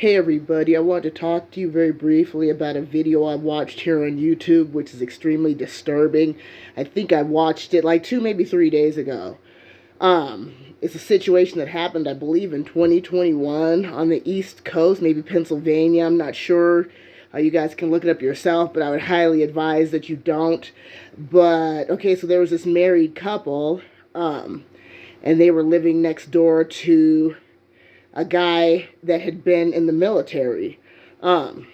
Hey everybody, I want to talk to you very briefly about a video I watched here on YouTube, which is extremely disturbing. I think I watched it like 2, maybe 3 days ago. It's a situation that happened, I believe, in 2021 on the East Coast, maybe Pennsylvania. I'm not sure. You guys can look it up yourself, but I would highly advise that you don't. But, okay, so there was this married couple, and they were living next door to a guy that had been in the military. And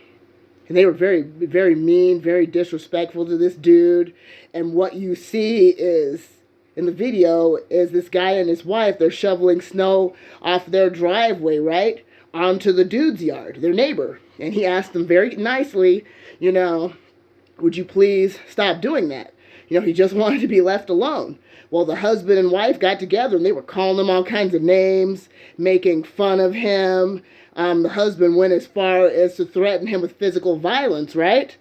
they were very, very mean, very disrespectful to this dude. And what you see is in the video is this guy and his wife, they're shoveling snow off their driveway, right? Onto the dude's yard, their neighbor. And he asked them very nicely, would you please stop doing that? He just wanted to be left alone. Well, the husband and wife got together and they were calling him all kinds of names, making fun of him. The husband went as far as to threaten him with physical violence, right?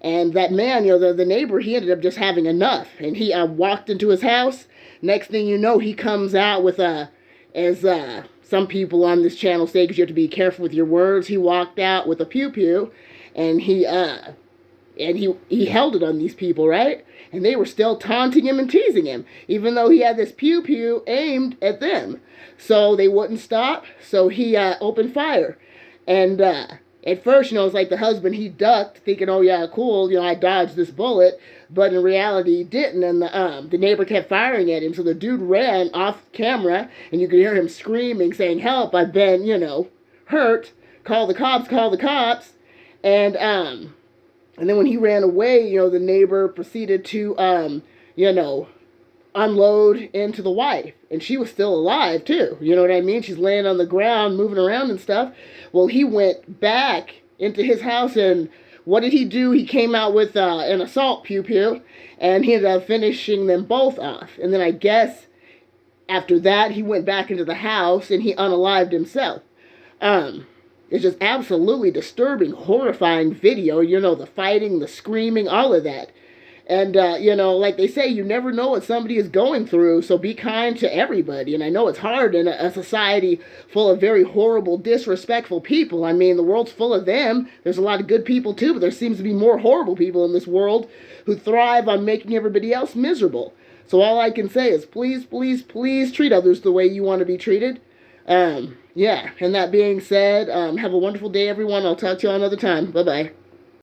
And that man, the neighbor, he ended up just having enough. And he walked into his house. Next thing you know, he comes out with some people on this channel say, because you have to be careful with your words, he walked out with a pew-pew, and he held it on these people, right? And they were still taunting him and teasing him, even though he had this pew-pew aimed at them. So they wouldn't stop, so he opened fire. And at first, it's like the husband, he ducked, thinking, oh yeah, cool, I dodged this bullet. But in reality, he didn't, and the neighbor kept firing at him. So the dude ran off camera, and you could hear him screaming, saying, help, I've been, hurt. Call the cops, call the cops. And then when he ran away, the neighbor proceeded to, unload into the wife. And she was still alive, too. You know what I mean? She's laying on the ground, moving around and stuff. Well, he went back into his house, and what did he do? He came out with an assault pew-pew, and he ended up finishing them both off. And then I guess after that, he went back into the house, and he unalived himself. It's just absolutely disturbing, horrifying video, the fighting, the screaming, all of that. And, like they say, you never know what somebody is going through, so be kind to everybody. And I know it's hard in a society full of very horrible, disrespectful people. I mean, the world's full of them. There's a lot of good people, too, but there seems to be more horrible people in this world who thrive on making everybody else miserable. So all I can say is please, please, please treat others the way you want to be treated. Yeah, and that being said, have a wonderful day, everyone. I'll talk to you all another time. Bye-bye.